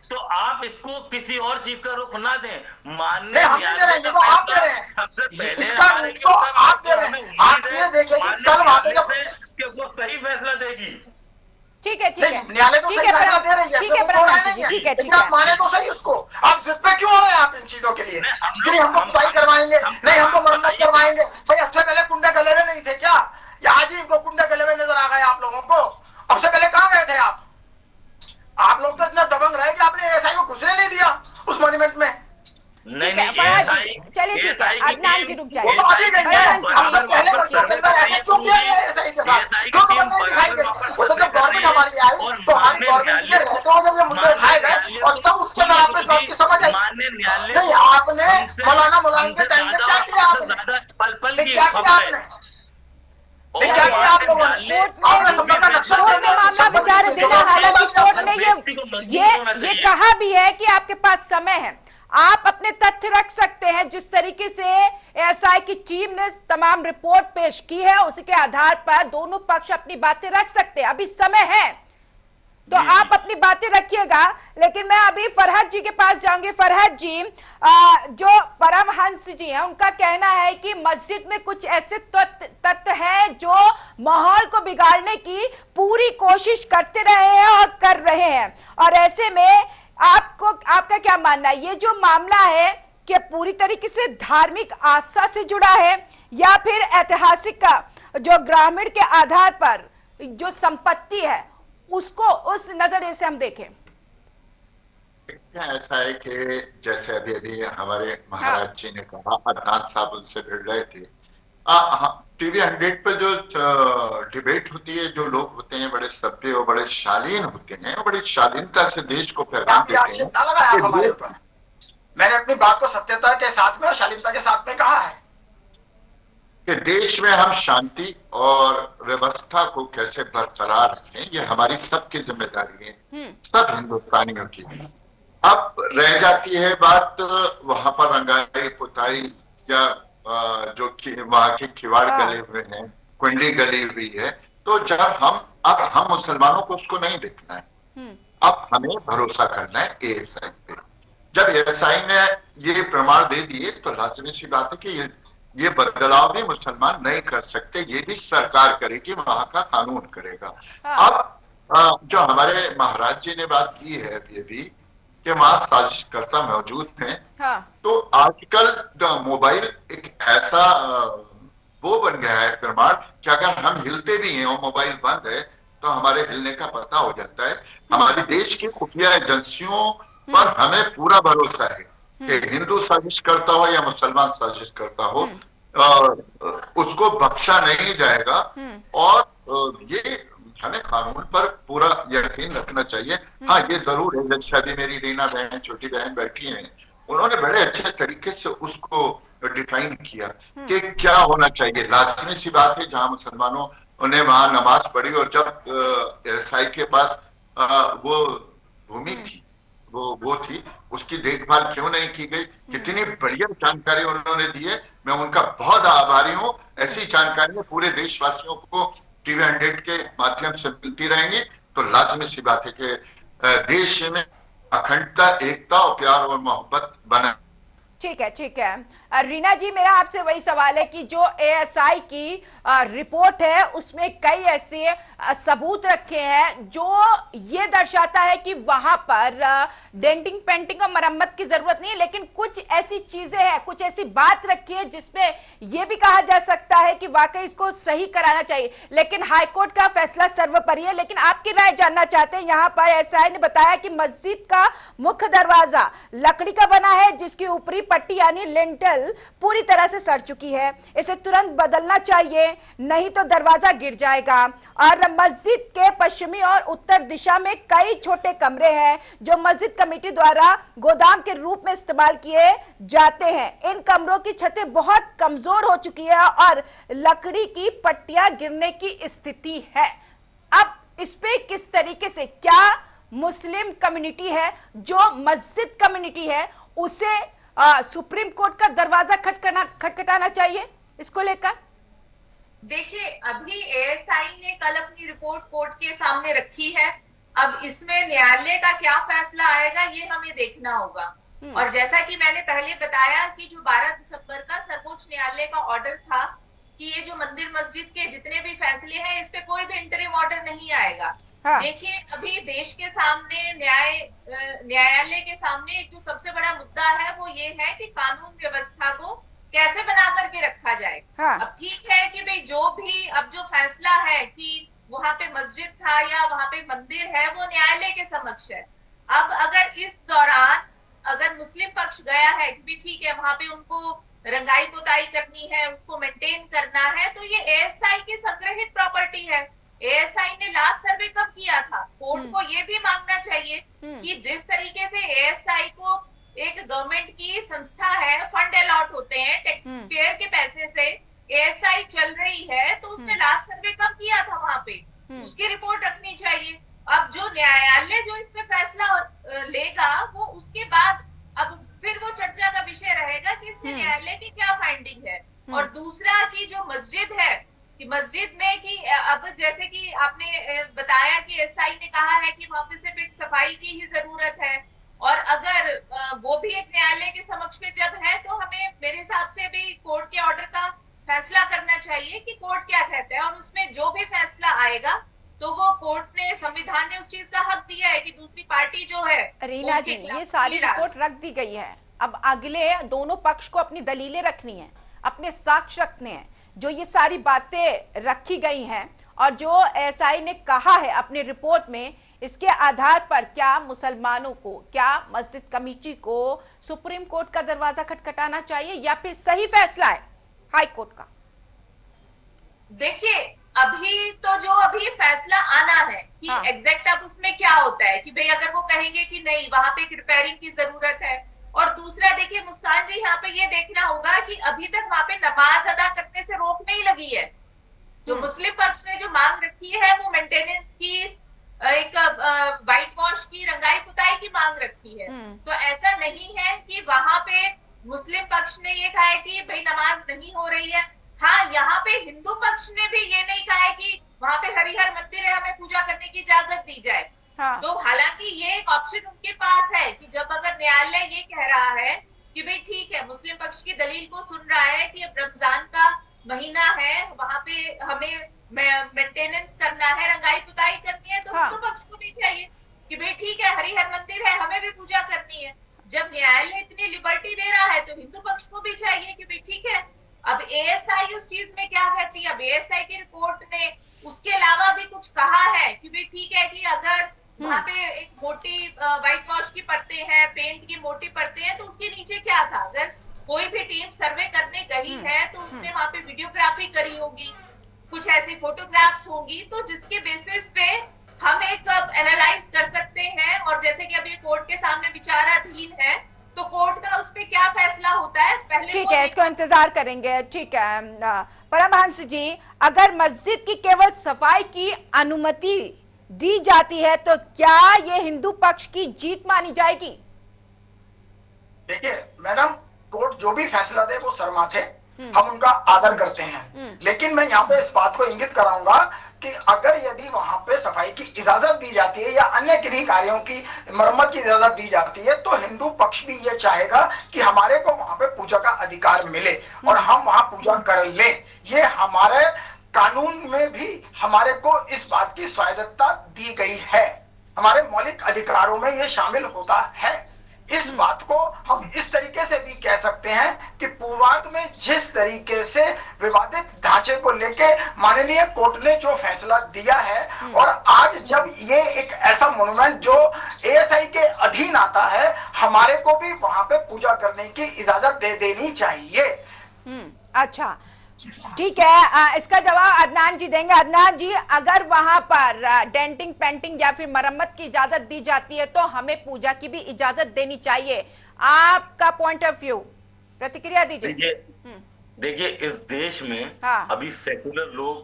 तो आप इसको किसी और चीज का रुख ना दें, मानने हम नहीं दे रहे हैं, ये तो आप दे रहे हैं, इसका रुख तो आप दे रहे हैं। आप ये देखिए कि कल वहां पे जब वो सही फैसला देगी। ठीक है, ठीक है, न्यायालय तो ठीक सही है, फैसला दे रही है, ठीक है परमांशु जी, ठीक है, ठीक लेकिन आप है। माने तो सही उसको। आप जिद पे क्यों हो रहे हैं आप इन चीजों के लिए? नहीं हमको खुदाई करवाएंगे, नहीं हमको मरम्मत करवाएंगे। भाई हफ्ते पहले कुंडे गले हुए नहीं थे क्या? या आज ही इनको कुंडे गले हुए नजर आ गए आप लोगों को? अब से पहले कहाँ गए थे आप? आप लोग तो इतना दबंग रहे कि आपने एएसआई को घुसने नहीं दिया उस मॉन्यूमेंट में। नहीं ठीक है, फरहाद जी, चलिए ठीक है, अदनान जी रुक वो जाइए। तो अभी गई है, आपने पहले वर्षों के अंदर ऐसे क्यों किया गया एएसआई के साथ? क्यों खबर नहीं दिखाई गई? वो तो जब गवर्नमेंट हमारी आई तो हमारी गवर्नमेंट के रहते हुए जब ये मुद्दे उठाए गए और तब उसके अंदर आपको इस बात की समझ आई। नहीं, आपने मौलाना मुलायम के टाइम में क्या किया आपने? नहीं, क्या किया आपने? नहीं, क्या किया आप लोगों ने? आपने संपर्क का नक्शा कोर्ट में मामला विचार देना, हालांकि कोर्ट ने ये कहा भी है कि आपके पास समय है, आप अपने तथ्य रख सकते हैं। जिस तरीके से एएसआई की टीम ने तमाम रिपोर्ट पेश की है उसी के आधार पर दोनों पक्ष अपनी बातें रख सकते हैं। अभी समय है तो आप अपनी बातें रखिएगा। लेकिन मैं अभी फरहाद जी के पास जाऊंगी। फरहाद जी, जो परमहंस जी हैं उनका कहना है कि मस्जिद में कुछ ऐसे तत्व हैं जो माहौल को बिगाड़ने की पूरी कोशिश करते रहे हैं और कर रहे हैं, और ऐसे में आपका क्या मानना है? ये जो मामला है कि पूरी तरीके से धार्मिक आस्था से जुड़ा है या फिर ऐतिहासिक का जो ग्रामीण के आधार पर जो संपत्ति है उसको उस नजरिए से हम देखें? ऐसा है कि जैसे अभी अभी हमारे महाराज जी ने कहा, अदनान साहब उनसे भिड़ रहे थे। टीवी 100 पर जो डिबेट होती है, जो लोग होते हैं बड़े सभ्य और बड़े शालीन होते हैं और बड़ी शालीनता से देश को पैगाम देते हैं। हमारे ऊपर मैंने अपनी बात को सत्यता के साथ में और शालीनता के साथ में कहा है कि देश में हम शांति और व्यवस्था को कैसे बरकरार रखें, ये हमारी सबकी जिम्मेदारी है, सब हिंदुस्तानियों की। अब रह जाती है बात वहां पर रंगाई पुताई या जो वहां के किवाड़ गले हुए हैं, कुंडली गली हुई है, तो जब अब हम मुसलमानों को उसको नहीं देखना है, अब हमें भरोसा करना है एएसआई पे। जब एएसआई ने ये प्रमाण दे दिए तो लाजिमी सी बात है कि ये बदलाव भी मुसलमान नहीं कर सकते, ये भी सरकार करेगी, वहां का कानून करेगा। अब जो हमारे महाराज जी ने बात की है अभी अभी कि वहां साजिशकर्ता मौजूद हैं, तो आजकल मोबाइल एक ऐसा वो बन गया है प्रमाण कि अगर हम हिलते भी हैं और मोबाइल बंद है तो हमारे हिलने का पता हो जाता है। हमारे देश की खुफिया एजेंसियों पर हमें पूरा भरोसा है कि हिंदू साजिश करता हो या मुसलमान साजिश करता हो, उसको बख्शा नहीं जाएगा। और ये हमें कानून पर पूरा यकीन रखना चाहिए। हाँ, ये जरूर है, जैसे अभी मेरी रीना बहन, छोटी बहन बैठी हैं, उन्होंने बड़े अच्छे तरीके से उसको डिफाइन किया कि क्या होना चाहिए। लाजमी सी बात है, जहां मुसलमानों ने वहां नमाज पढ़ी और जब एएसआई के पास वो भूमि थी, वो थी, उसकी देखभाल क्यों नहीं की गई? कितनी बढ़िया जानकारी उन्होंने दी है, मैं उनका बहुत आभारी हूँ। ऐसी जानकारी पूरे देशवासियों को टीवी 100 के माध्यम से मिलती रहेंगी तो लाजमी सी बात है कि देश में अखंडता, एकता और प्यार और मोहब्बत बना। ठीक है, ठीक है। रीना जी, मेरा आपसे वही सवाल है कि जो एएसआई की रिपोर्ट है उसमें कई ऐसे सबूत रखे हैं जो ये दर्शाता है कि वहां पर डेंटिंग पेंटिंग और मरम्मत की जरूरत नहीं है, लेकिन कुछ ऐसी चीजें हैं, कुछ ऐसी बात रखी है जिसमें यह भी कहा जा सकता है कि वाकई इसको सही कराना चाहिए। लेकिन हाईकोर्ट का फैसला सर्वोपरि है। लेकिन आपकी राय जानना चाहते हैं। यहाँ पर एएसआई ने बताया कि मस्जिद का मुख्य दरवाजा लकड़ी का बना है जिसकी ऊपरी पट्टी यानी लिंटल पूरी तरह से सड़ चुकी है, इसे तुरंत बदलना चाहिए। नहीं तो दरवाजा गिर जाएगा। और मस्जिद के पश्चिमी और उत्तर दिशा में कई छोटे कमरे हैं जो मस्जिद कमेटी द्वारा गोदाम के रूप में इस्तेमाल किए जाते हैं। इन कमरों की छतें बहुत कमजोर हो चुकी है और लकड़ी की पट्टियां गिरने की स्थिति है। अब इस पे किस तरीके से, क्या मुस्लिम कम्युनिटी है जो मस्जिद कम्युनिटी है उसे सुप्रीम कोर्ट का दरवाजा खटखटाना चाहिए, इसको लेकर? देखिए, अभी एएसआई ने कल अपनी रिपोर्ट कोर्ट के सामने रखी है। अब इसमें न्यायालय का क्या फैसला आएगा ये हमें देखना होगा। और जैसा कि मैंने पहले बताया कि जो 12 दिसंबर का सर्वोच्च न्यायालय का ऑर्डर था कि ये जो मंदिर मस्जिद के जितने भी फैसले हैं इस पे कोई भी इंटरिम ऑर्डर नहीं आएगा। हाँ। देखिए, अभी देश के सामने न्यायालय के सामने एक जो सबसे बड़ा मुद्दा है वो ये है कि कानून व्यवस्था को कैसे बना करके रखा जाए। हाँ। अब ठीक है कि भाई जो भी अब जो फैसला है कि वहां पे मस्जिद था या वहां पे मंदिर है वो न्यायालय के समक्ष है। अब अगर इस दौरान अगर मुस्लिम पक्ष गया है कि ठीक है वहां पे उनको रंगाई पुताई करनी है, उसको मेंटेन करना है, तो ये एएसआई की संग्रहित प्रॉपर्टी है। एएसआई ने लास्ट सर्वे कब किया था? कोर्ट को ये भी मांगना चाहिए कि जिस तरीके से एएसआई को एक गवर्नमेंट की संस्था है, फंड अलॉट होते हैं टैक्स पेयर के पैसे से, एएसआई चल रही है, तो उसने लास्ट सर्वे कब किया था वहां पे, उसकी रिपोर्ट रखनी चाहिए। अब जो न्यायालय जो इस पे फैसला लेगा वो उसके बाद अब फिर वो चर्चा का विषय रहेगा कि इसमें न्यायालय की क्या फाइंडिंग है। और दूसरा कि जो मस्जिद है कि मस्जिद में कि अब जैसे कि आपने बताया कि एसआई ने कहा है कि वहां पे सिर्फ एक सफाई की ही जरूरत है, और अगर वो भी एक न्यायालय के समक्ष में जब है तो हमें मेरे हिसाब से भी कोर्ट के ऑर्डर का फैसला करना चाहिए कि कोर्ट क्या कहता है, और उसमें जो भी फैसला आएगा तो वो कोर्ट ने, संविधान ने उस चीज का हक दिया है कि दूसरी पार्टी जो है। रीना जी, ये सारी रिपोर्ट रख दी गई है, अब अगले दोनों पक्ष को अपनी दलीलें रखनी है, अपने साक्ष्य रखने हैं। जो ये सारी बातें रखी गई हैं और जो एएसआई ने कहा है अपनी रिपोर्ट में, इसके आधार पर क्या मुसलमानों को, क्या मस्जिद कमेटी को सुप्रीम कोर्ट का दरवाजा खटखटाना चाहिए या फिर सही फैसला है हाई कोर्ट का? देखिए, अभी तो जो अभी फैसला आना है कि एग्जैक्ट अब उसमें क्या होता है कि भाई अगर वो कहेंगे कि नहीं वहां पे रिपेयरिंग की जरूरत है, और दूसरा देखिए मुस्कान जी, यहाँ पे ये देखना होगा कि अभी तक वहां पे नमाज अदा करने से रोक नहीं लगी है। जो मुस्लिम पक्ष ने जो मांग रखी है वो मेंटेनेंस की, एक व्हाइट वॉश की, रंगाई पुताई की मांग रखी है। तो ऐसा नहीं है कि वहां पे मुस्लिम पक्ष ने ये कहा है कि भाई नमाज नहीं हो रही है। हाँ, यहाँ पे हिंदू पक्ष ने भी ये नहीं कहा है कि वहां पे हरिहर मंदिर है, हमें पूजा करने की इजाजत दी जाए। हाँ। तो हालांकि ये एक ऑप्शन उनके पास है कि जब अगर न्यायालय ये कह रहा है कि भाई ठीक है, मुस्लिम पक्ष की दलील को सुन रहा है कि अब रमजान का महीना है, वहां पे हमें मेंटेनेंस करना है, रंगाई पुताई करनी है, तो हिंदू पक्ष को भी चाहिए कि भाई ठीक है, हरिहर मंदिर है, हमें भी पूजा करनी है। जब न्यायालय इतनी लिबर्टी दे रहा है तो हिंदू पक्ष को भी चाहिए कि भाई ठीक है। अब एएसआई उस चीज में क्या कहती है? अब एएसआई की रिपोर्ट ने उसके अलावा भी कुछ कहा है कि भाई ठीक है कि अगर वहां पे एक मोटी व्हाइट वॉश की परतें हैं, पेंट की मोटी परतें हैं, तो उसके नीचे क्या था? अगर कोई भी टीम सर्वे करने गई है तो उसने वहां पे वीडियोग्राफी करी होगी, कुछ ऐसी फोटोग्राफ्स होंगी, तो जिसके बेसिस पे हम एक एनालाइज कर सकते हैं। और जैसे कि अभी कोर्ट के सामने विचाराधीन है तो कोर्ट का उस पे क्या फैसला होता है पहले, ठीक है, इसको इंतजार करेंगे। ठीक है परमहंस जी, अगर मस्जिद की केवल सफाई की अनुमति दी जाती है तो क्या ये हिंदू पक्ष की जीत मानी जाएगी? देखिए मैडम, कोर्ट जो भी फैसला दे वो शर्माते, हम उनका आदर करते हैं, लेकिन मैं यहाँ पे इस बात को इंगित कराऊंगा कि अगर यदि वहां पे सफाई की इजाजत दी जाती है या अन्य किन्हीं कार्यों की मरम्मत की इजाजत दी जाती है तो हिंदू पक्ष भी ये चाहेगा कि हमारे को वहां पे पूजा का अधिकार मिले और हम वहां पूजा कर लें। ये हमारे कानून में भी हमारे को इस बात की स्वायत्तता दी गई है, हमारे मौलिक अधिकारों में ये शामिल होता है। इस बात को हम इस तरीके से भी कह सकते हैं कि पूर्वार्ध में जिस तरीके से विवादित ढांचे को लेके माननीय कोर्ट ने जो फैसला दिया है, और आज जब ये एक ऐसा मोन्यूमेंट जो एएसआई के अधीन आता है, हमारे को भी वहां पे पूजा करने की इजाजत दे देनी चाहिए। अच्छा, ठीक है, इसका जवाब अदनान जी देंगे। अदनान जी, अगर वहां पर डेंटिंग पेंटिंग या फिर मरम्मत की इजाजत दी जाती है तो हमें पूजा की भी इजाजत देनी चाहिए, आपका पॉइंट ऑफ व्यू, प्रतिक्रिया दीजिए। देखिए इस देश में अभी सेकुलर लोग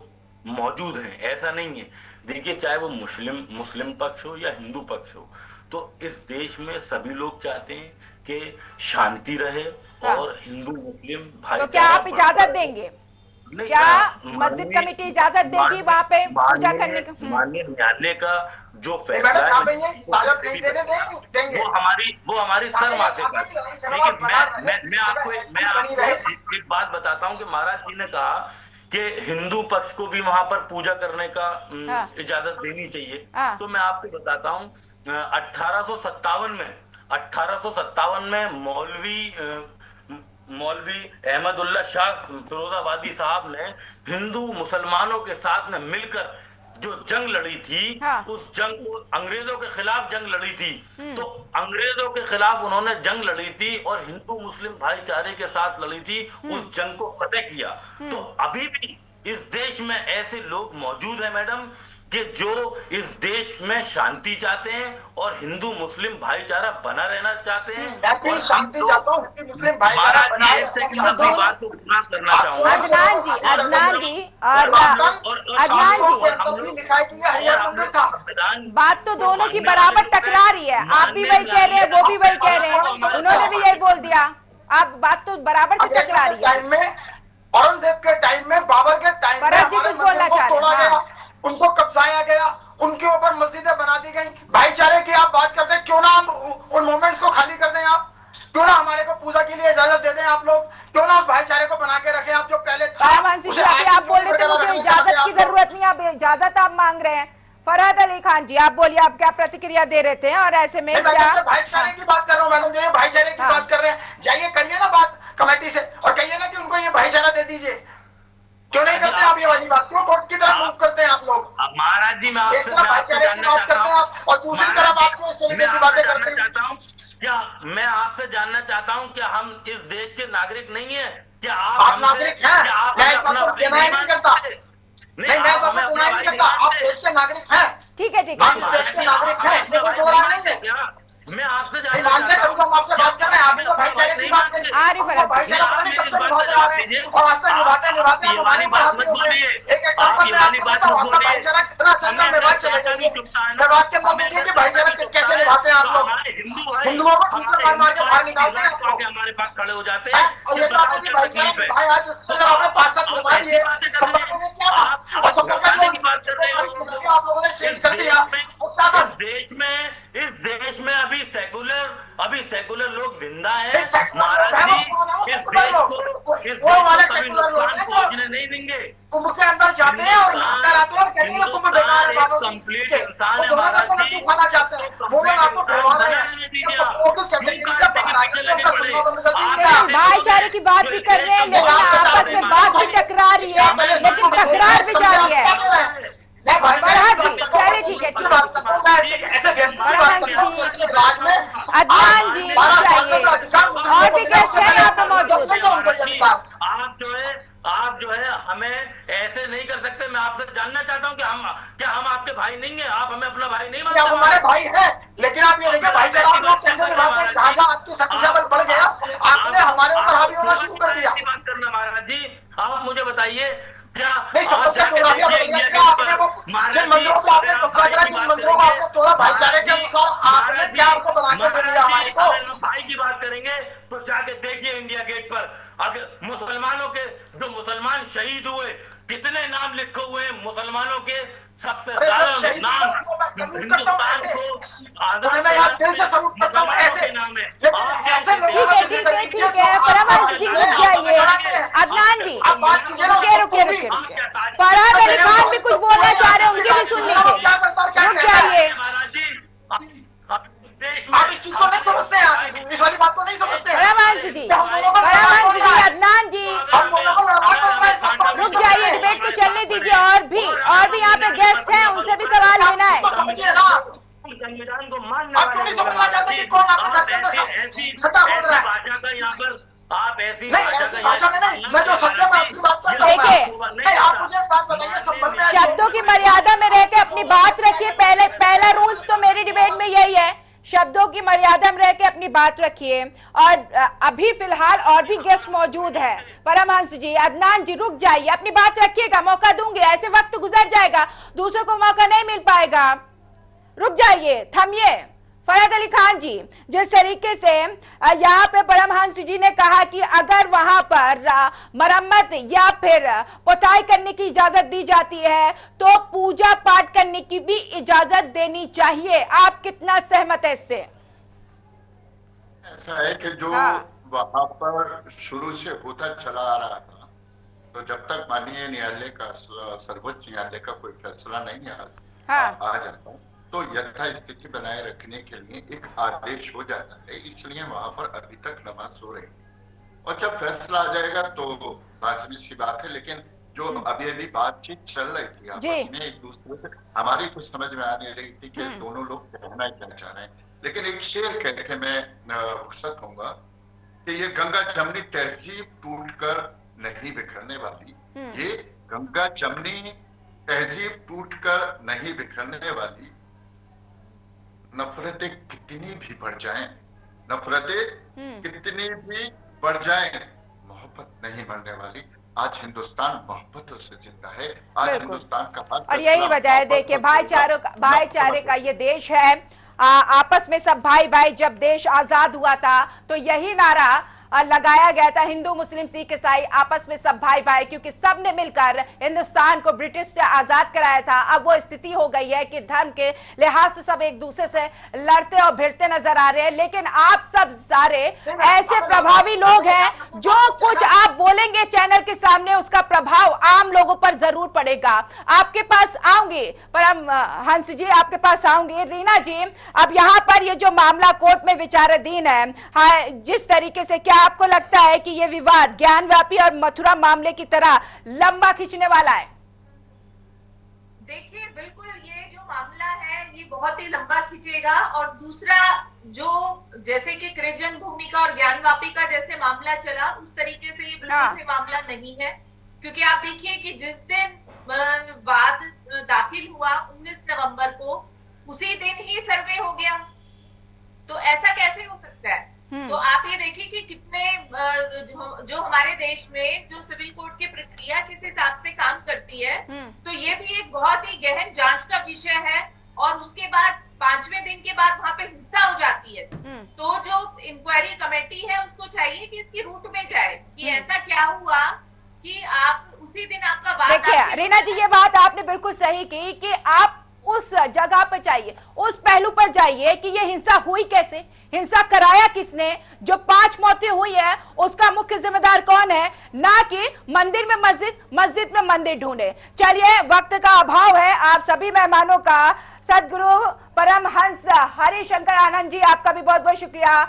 मौजूद हैं, ऐसा नहीं है। देखिए चाहे वो मुस्लिम पक्ष हो या हिंदू पक्ष हो, तो इस देश में सभी लोग चाहते हैं कि शांति रहे और हिंदू मुस्लिम भाई। तो क्या आप इजाजत देंगे? क्या मस्जिद कमेटी इजाजत देगी वहाँ पे पूजा करने का? माननीय न्यायालय का जो फैसला है वो हमारी सर माथे पर। लेकिन मैं आपको एक बात बताता हूँ कि महाराज जी ने कहा कि हिंदू पक्ष को भी वहां पर पूजा करने का इजाजत देनी चाहिए। तो मैं आपको बताता हूँ 1857 में मौलवी अहमदुल्ला शाह फिरोजाबादी साहब ने हिंदू मुसलमानों के साथ में मिलकर जो जंग लड़ी थी, उस जंग को अंग्रेजों के खिलाफ जंग लड़ी थी। तो अंग्रेजों के खिलाफ उन्होंने जंग लड़ी थी और हिंदू मुस्लिम भाईचारे के साथ लड़ी थी, उस जंग को फतेह किया। तो अभी भी इस देश में ऐसे लोग मौजूद हैं मैडम कि जो इस देश में शांति चाहते हैं और हिंदू मुस्लिम भाईचारा बना रहना चाहते हैं। मैं भी शांति चाहता हूँ, हिंदू मुस्लिम भाईचारा बना बात को पूरा करना चाहूंगा। अदनान जी लिखा है कि ये हरिहर मंदिर था। बात तो दोनों की बराबर टकरा रही है, आप भी वही कह रहे हैं, वो भी वही कह रहे हैं, उन्होंने भी यही बोल दिया। आप बात तो बराबर से टकरा रही है। औरंगजेब के टाइम में, बाबर के टाइम में कुछ बोलना चाह रहे हैं, उनको कब्जाया गया, उनके ऊपर मस्जिदें बना दी गई। भाईचारे की आप बात करते हैं, क्यों ना हम उन मोमेंट्स को खाली कर दें, आप क्यों ना हमारे को पूजा के लिए इजाजत दे दें आप लोग, क्यों ना उस भाईचारे को बना के रखें। आप जो पहले आप बोल रहे थे मुझे इजाजत की जरूरत नहीं, आप इजाजत आप मांग रहे हैं। फरहद अली खान जी, आप बोलिए, आप क्या प्रतिक्रिया दे रहे थे और ऐसे में क्या भाईचारे की बात कर रहा हूँ मैडम, ये भाईचारे की बात कर रहे हैं, जाइए करिए ना बात कमेटी से और कहिए ना कि उनको ये भाईचारा दे दीजिए। क्यों नहीं करते आप ये वाली बात, क्यों कोर्ट की तरफ मूव करते हैं आप लोग? महाराज जी, मैं भाईचारे की बात करते हैं आप और दूसरी तरफ आपको इस तरीके की बातें करते हैं। क्या मैं आपसे जानना चाहता हूं कि हम इस देश के नागरिक नहीं है? क्या आप नागरिक हैं? मैं इस बात को डिनाई नहीं करता, नहीं मैं बात को डिनाई नहीं करता, आप देश के नागरिक हैं। ठीक है, आप इस देश के नागरिक हैं, इसमें कोई दो राय नहीं है। मैं आपसे मानते हैं, हम आपसे बात कर रहे हैं, आपने तो भाईचारे की बात करी, भाईचारा पता नहीं कब से निभाते आ रहे हैं और आज तक निभाते हमारी बात मत बोलिए। एक एग्जाम्पल मैं आपको देता हूँ, आपका भाईचारा कितना चल रहा है, मेवात चले जाइए, मेवात के अंदर देखिए कि भाईचारा कैसे निभाते हैं आप लोग। हिंदुओं को चूकर मार मार के बाहर निकालते हैं आप लोग, हमारे पास खड़े हो जाते हैं। और ये तो आपकी भाईचारा की भाई आज अगर आपने 5-7 करवा दिए, संपर्क में क्या था और संपर्क का आप लोगों ने चेंज कर दिया, वो क्या था? इस देश में अभी सेकुलर लोग जिंदा हैं महाराज जी। इस देश को कभी नुकसान पहुंचने नहीं देंगे। कुंभ के अंदर जाते हैं और नहाकर आते हैं और कहते हैं कुंभ बेकार है बाबा, कंप्लीट इंसान है महाराज जी। खाना चाहते हैं वो लोग आपको डरवा रहे हैं। भाईचारे की बात भी कर रहे हैं लेकिन आपस में बात भी टकरा रही है, लेकिन टकरार भी जारी है। चलिए ठीक है, अदनान जी चाहिए और भी गेस्ट हैं यहाँ पे मौजूद। आप जो है हमें ऐसे नहीं कर सकते। मैं आपसे जानना चाहता हूँ कि हम आपके भाई नहीं है? आप हमें अपना भाई नहीं मानते? आप हमारे भाई हैं, लेकिन आप ये देखिए भाईचारा आप लोग कैसे निभाते हैं। जहाँ जहाँ आपकी संख्या बल बढ़ गया, आपने हमारे ऊपर हावी होना शुरू कर दिया। बात करना महाराज जी, आप मुझे बताइए क्या नहीं सब क्या जोग्राफिया बदल गया? क्या आपने वो जिन मंदिरों को आपने कब्जा करा, जिन मंदिरों को आपने तोड़ा, भाईचारे के अनुसार आपने क्या आपको बना के दे दिया हमारे को? भाई की बात करेंगे तो जाके देखिए इंडिया गेट पर अगर मुसलमानों के जो मुसलमान शहीद हुए कितने नाम लिखे हुए हैं। मुसलमानों के सबसे ज्यादा नाम हिंदुस्तान को मैं यहाँ दिल से सल्यूट करता हूँ ऐसे, लेकिन ऐसे लोगों को ठीक है परमांश जी रुक जाइए। अदनान जी रुकिए। फरहद अली खान भी कुछ बोलना चाह रहे हैं, उनकी भी सुन लीजिए, रुक जाइए। आप इस चीज को नहीं समझते हैं, आप इस वाली बात को नहीं समझते हैं। परमांश जी, अदनान जी रुक जाइए, डिबेट को चलने दीजिए। और भी यहाँ पे गेस्ट हैं, उनसे भी सवाल लेना है। संविधान को मानना आप क्यों नहीं समझना चाहते कि कौन आपके घर के अंदर ऐसी भाषा का यहाँ पर आप ऐसी भाषा में नहीं, मैं जो सत्य में असली बात कर रहा हूं। देखिए, आप मुझे एक बात बताइए, संबंध में शब्दों की मर्यादा में रह के अपनी बात रखिए। पहला रूल्स तो मेरी डिबेट में यही है, शब्दों की मर्यादा में रह के अपनी बात रखिए। और अभी फिलहाल और भी गेस्ट मौजूद है, परमहंस जी, अदनान जी, रुक जाइए, अपनी बात रखिएगा, मौका दूंगे, ऐसे वक्त गुजर जाएगा, दूसरों को मौका नहीं मिल पाएगा, रुक जाइए, थमिए। फरहत अली खान जी, जिस तरीके से यहाँ पे परमहंस जी ने कहा कि अगर वहां पर मरम्मत या फिर पुताई करने की इजाजत दी जाती है तो पूजा पाठ करने की भी इजाजत देनी चाहिए, आप कितना सहमत है इससे? ऐसा है कि जो वहां पर शुरू से होता चला आ रहा था, तो जब तक माननीय न्यायालय का, सर्वोच्च न्यायालय का कोई फैसला नहीं आ जाता तो यथा स्थिति बनाए रखने के लिए एक आदेश हो जाता है, इसलिए वहां पर अभी तक नमाज हो रही है। और जब फैसला आ जाएगा तो लाजमी सी बात है, लेकिन जो अभी बातचीत चल रही थी आपस में एक दूसरे से, हमारी कुछ समझ में आ नहीं रही थी कि दोनों लोग कहना क्या चाह रहे हैं। लेकिन एक शेर कह के मैं रुखसत होऊंगा कि ये गंगा जमनी तहजीब टूट कर नहीं बिखरने वाली, ये गंगा जमनी तहजीब टूट कर नहीं बिखरने वाली, नफरतें कितनी भी बढ़ जाएं, नफरतें कितनी भी बढ़ जाएं, मोहब्बत नहीं मरने वाली। आज हिंदुस्तान मोहब्बतों से जिंदा है, आज हिंदुस्तान का हर और यही वजह है, देखिए, भाईचारे का ये देश है, आपस में सब भाई भाई। जब देश आजाद हुआ था तो यही नारा लगाया गया था, हिंदू मुस्लिम सिख ईसाई आपस में सब भाई भाई, क्योंकि सब ने मिलकर हिंदुस्तान को ब्रिटिश से आजाद कराया था। अब वो स्थिति हो गई है कि धर्म के लिहाज से सब एक दूसरे से लड़ते और भिड़ते नजर आ रहे हैं। लेकिन आप सब सारे ऐसे प्रभावी लोग हैं, जो कुछ आप बोलेंगे चैनल के सामने उसका प्रभाव आम लोगों पर जरूर पड़ेगा। आपके पास आऊंगी परमहंस जी, आपके पास आऊंगी। रीना जी, अब यहाँ पर ये जो मामला कोर्ट में विचाराधीन है, जिस तरीके से, क्या आपको लगता है कि ये विवाद ज्ञानवापी और मथुरा मामले की तरह लंबा खींचने वाला है? देखिए, बिल्कुल ये जो मामला है ये बहुत ही लंबा खींचेगा। और दूसरा, जो जैसे कि कृष्ण भूमि का और ज्ञानवापी का जैसे मामला चला, उस तरीके से ये बिल्कुल भी मामला नहीं है। क्योंकि आप देखिए कि जिस दिन वाद दाखिल हुआ 19 नवंबर को, उसी दिन ही सर्वे हो गया, तो ऐसा कैसे हो सकता है? तो आप ये देखिए कि कितने जो हमारे देश में जो सिविल कोर्ट की प्रक्रिया किस हिसाब से काम करती है, तो ये भी एक बहुत ही गहन जांच का विषय है। और उसके बाद 5वें दिन के बाद वहां पे हिंसा हो जाती है, तो जो इंक्वायरी कमेटी है उसको चाहिए कि इसकी रूट में जाए कि ऐसा क्या हुआ कि आप उसी दिन आपका वाद। देखिए रीना जी, ये बात आपने बिल्कुल सही की कि आप उस जगह पर जाइए, उस पहलू पर जाइए कि ये हिंसा हुई कैसे, हिंसा कराया किसने, जो 5 मौतें हुई है उसका मुख्य जिम्मेदार कौन है, ना कि मंदिर में मस्जिद, मस्जिद में मंदिर ढूंढे। चलिए, वक्त का अभाव है, आप सभी मेहमानों का, सदगुरु परमहंस हरिशंकर आनंद जी, आपका भी बहुत बहुत शुक्रिया।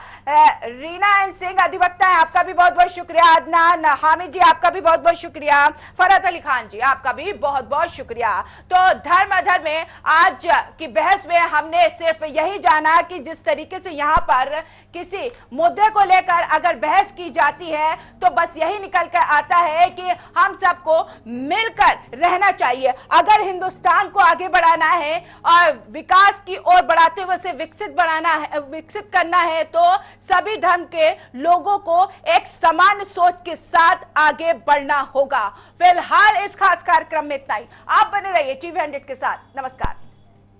रीना एन सिंह अधिवक्ता है, आपका भी बहुत बहुत शुक्रिया। अदनान हामिद जी, आपका भी बहुत बहुत शुक्रिया। फरहत अली खान जी, आपका भी बहुत बहुत शुक्रिया। तो धर्म अधर्म में आज की बहस में हमने सिर्फ यही जाना कि जिस तरीके से यहाँ पर किसी मुद्दे को लेकर अगर बहस की जाती है तो बस यही निकल कर आता है कि हम सबको मिलकर रहना चाहिए। अगर हिंदुस्तान को आगे बढ़ाना है और विकास की ओर बढ़ाते हुए से विकसित करना है, तो सभी धर्म के लोगों को एक समान सोच के साथ आगे बढ़ना होगा। फिलहाल इस खास कार्यक्रम में इतना ही। आप बने रहिए टीवी 100 के साथ। नमस्कार।